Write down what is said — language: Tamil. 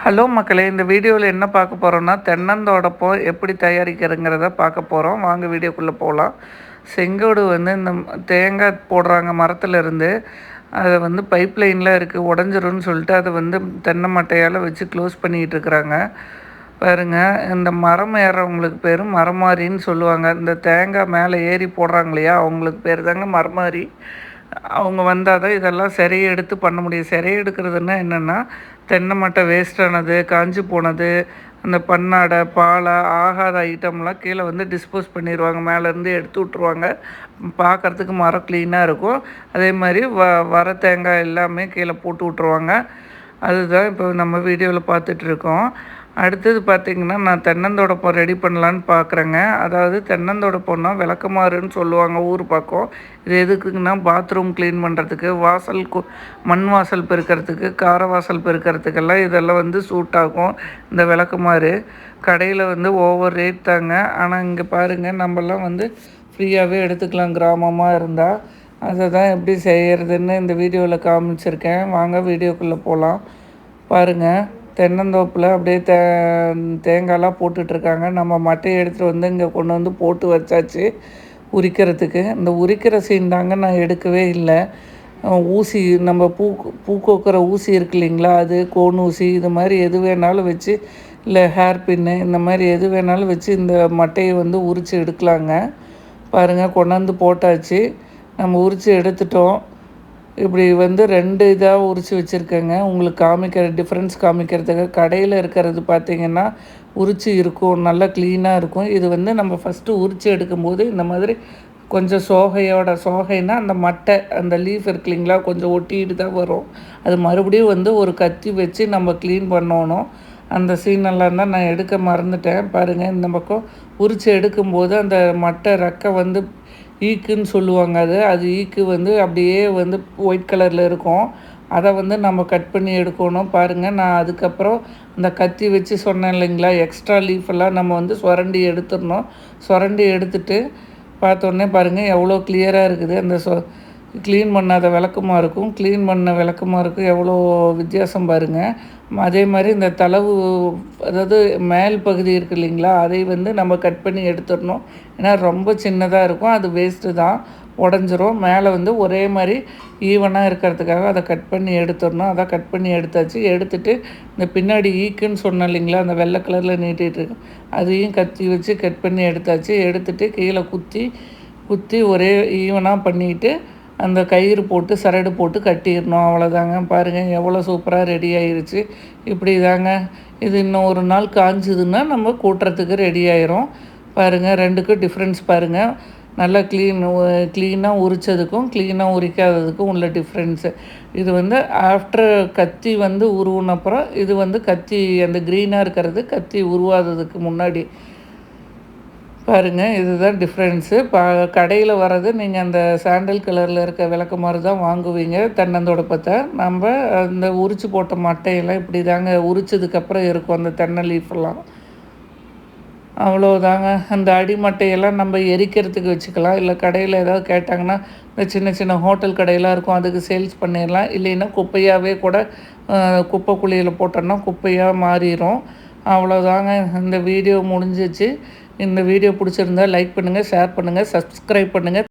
ஹலோ மக்களே, இந்த வீடியோவில் என்ன பார்க்க போகிறோன்னா, தென்னந்தோடப்பம் எப்படி தயாரிக்கிறதுங்கிறத பார்க்க போகிறோம். வாங்க வீடியோக்குள்ளே போகலாம். செங்கோடு வந்து இந்த தேங்காய் போடுறாங்க மரத்துலேருந்து. அதை வந்து பைப் லைனில் இருக்குது, உடஞ்சிரும்னு சொல்லிட்டு அதை வந்து தென்னை மட்டையால் வச்சு க்ளோஸ் பண்ணிக்கிட்டு இருக்கிறாங்க. பாருங்கள், இந்த மரம் ஏறவங்களுக்கு பேர் மரமாரின்னு சொல்லுவாங்க. இந்த தேங்காய் மேலே ஏறி போடுறாங்க இல்லையா, அவங்களுக்கு பேர் தாங்க மரமாரி. அவங்க வந்தால் தான் இதெல்லாம் சிறையை எடுத்து பண்ண முடியும். சிறையை எடுக்கிறதுனா என்னென்னா, தென்னை மட்டை வேஸ்டானது, காஞ்சி போனது, அந்த பன்னாடை, பாலை, ஆகாத ஐட்டம்லாம் கீழே வந்து டிஸ்போஸ் பண்ணிடுவாங்க. மேலேருந்து எடுத்து விட்ருவாங்க. பார்க்குறதுக்கு மரம் க்ளீனாக இருக்கும். அதே மாதிரி வர தேங்காய் எல்லாமே கீழே போட்டு விட்ருவாங்க. அதுதான் இப்போ நம்ம வீடியோவில் பார்த்துட்ருக்கோம். அடுத்தது பார்த்திங்கன்னா, நான் தென்னந்தோடப்பம் ரெடி பண்ணலான்னு பார்க்குறேங்க. அதாவது தென்னந்தோடப்பம்னா விளக்கமாறுன்னு சொல்லுவாங்க ஊர் பக்கம். இது எதுக்குங்கன்னா, பாத்ரூம் க்ளீன் பண்ணுறதுக்கு, வாசல் மண் வாசல் பெருக்கிறதுக்கு, கார வாசல் பெருக்கிறதுக்கெல்லாம் இதெல்லாம் வந்து சூட் ஆகும். இந்த விளக்கமாறு கடையில் வந்து ஓவர் ரேட் தாங்க. ஆனால் இங்கே பாருங்கள், நம்மலாம் வந்து ஃப்ரீயாகவே எடுத்துக்கலாம் கிராமமாக இருந்தால். அதை தான் எப்படி செய்கிறதுன்னு இந்த வீடியோவில் காமிச்சிருக்கேன். வாங்க வீடியோக்குள்ளே போகலாம். பாருங்கள், தென்னந்தோப்பில் அப்படியே தேங்காயெலாம் போட்டுட்ருக்காங்க. நம்ம மட்டையை எடுத்துகிட்டு வந்து இங்கே கொண்டு வந்து போட்டு வச்சாச்சு உரிக்கிறதுக்கு. இந்த உரிக்கிற சீன் தாங்க நான் எடுக்கவே இல்லை. ஊசி, நம்ம பூ கோக்கிற ஊசி இருக்கு இல்லைங்களா, அது கோன் ஊசி, இது மாதிரி எது வேணாலும் வச்சு, இல்லை ஹேர் பின்னு, இந்த மாதிரி எது வேணாலும் வச்சு இந்த மட்டையை வந்து உரித்து எடுக்கலாங்க. பாருங்கள், கொண்டாந்து போட்டாச்சு. நம்ம உரித்து எடுத்துட்டோம். இப்படி வந்து 2 இதாக உரித்து வச்சுருக்கேங்க. உங்களுக்கு டிஃப்ரென்ஸ் காமிக்கிறதுக்கு. கடையில் இருக்கிறது பார்த்திங்கன்னா உரித்து இருக்கும், நல்லா க்ளீனாக இருக்கும். இது வந்து நம்ம ஃபஸ்ட்டு உரித்து எடுக்கும்போது இந்த மாதிரி கொஞ்சம் சோகைன்னா அந்த மட்டை, அந்த லீஃப் இருக்கு இல்லைங்களா, கொஞ்சம் ஒட்டிகிட்டு தான் வரும். அது மறுபடியும் வந்து ஒரு கத்தி வச்சு நம்ம க்ளீன் பண்ணணும். அந்த சீனெல்லாம் தான் நான் எடுக்க மறந்துட்டேன். பாருங்கள், இந்த பக்கம் உரித்து எடுக்கும்போது அந்த மட்டை ரெக்கை வந்து ஈக்குன்னு சொல்லுவாங்க. அது ஈக்கு வந்து அப்படியே வந்து ஒயிட் கலரில் இருக்கும். அதை வந்து நம்ம கட் பண்ணி எடுக்கணும். பாருங்கள், நான் அதுக்கப்புறம் அந்த கத்தி வச்சு சொன்னேன் இல்லைங்களா, எக்ஸ்ட்ரா லீஃபெல்லாம் நம்ம வந்து சுரண்டி எடுத்துடணும். சுரண்டி எடுத்துட்டு பார்த்தோன்னே பாருங்கள் எவ்வளோ கிளியராக இருக்குது. அந்த க்ளீன் பண்ணாத விளக்கமாக இருக்கும், க்ளீன் பண்ண விளக்கமாக இருக்கும், எவ்வளோ வித்தியாசம் பாருங்கள். அதே மாதிரி இந்த தளவு, அதாவது மேல் பகுதி இருக்குது இல்லைங்களா, அதை வந்து நம்ம கட் பண்ணி எடுத்துடணும். ஏன்னா ரொம்ப சின்னதாக இருக்கும், அது வேஸ்ட்டு தான், உடஞ்சிரும். மேலே வந்து ஒரே மாதிரி ஈவனாக இருக்கிறதுக்காக அதை கட் பண்ணி எடுத்துடணும். அதை கட் பண்ணி எடுத்தாச்சு. எடுத்துகிட்டு இந்த பின்னாடி ஈக்குன்னு சொன்னேன் இல்லைங்களா, அந்த வெள்ளை கலரில் நீட்டிகிட்ருக்கு, அதையும் கத்தி வச்சு கட் பண்ணி எடுத்தாச்சு. எடுத்துகிட்டு கீழே குத்தி ஒரே ஈவனாக பண்ணிவிட்டு அந்த கயிறு போட்டு சரடு போட்டு கட்டிடணும். அவ்வளோதாங்க. பாருங்கள் எவ்வளோ சூப்பராக ரெடி ஆகிருச்சு. இப்படி தாங்க. இது இன்னும் ஒரு நாள் காய்ஞ்சதுன்னா நம்ம கூட்டுறதுக்கு ரெடி ஆயிரும். பாருங்கள், 2க்கும் டிஃப்ரென்ஸ் பாருங்கள். நல்லா க்ளீனாக உரித்ததுக்கும் க்ளீனாக உரிக்காததுக்கும் உள்ள டிஃப்ரென்ஸு. இது வந்து ஆஃப்டர் கத்தி வந்து உருவினப்புறம், இது வந்து கத்தி அந்த க்ரீனாக இருக்கிறது கத்தி உருவாததுக்கு முன்னாடி. பாருங்கள், இதுதான் டிஃப்ரென்ஸு. கடையில் வர்றது நீங்கள் அந்த சாண்டல் கலரில் இருக்க விளக்கமாறு தான் வாங்குவீங்க. தென்னந்தோடப்பத்தை நம்ம அந்த உரித்து போட்ட மட்டையெல்லாம் இப்படி தாங்க உரிச்சதுக்கப்புறம் இருக்கும் அந்த தென்னை லீஃபெல்லாம். அவ்வளோதாங்க. அந்த அடிமட்டையெல்லாம் நம்ம எரிக்கிறதுக்கு வச்சுக்கலாம். இல்லை கடையில் ஏதாவது கேட்டாங்கன்னா, இந்த சின்ன சின்ன ஹோட்டல் கடையெல்லாம் இருக்கும், அதுக்கு சேல்ஸ் பண்ணிடலாம். இல்லைன்னா குப்பையாகவே கூட குப்பை குழியில் போட்டோன்னா குப்பையாக மாறிடும். அவ்வளோதாங்க. இந்த வீடியோ முடிஞ்சிச்சு. இந்த வீடியோ பிடிச்சிருந்தா லைக் பண்ணுங்கள், ஷேர் பண்ணுங்கள், சப்ஸ்கிரைப் பண்ணுங்கள்.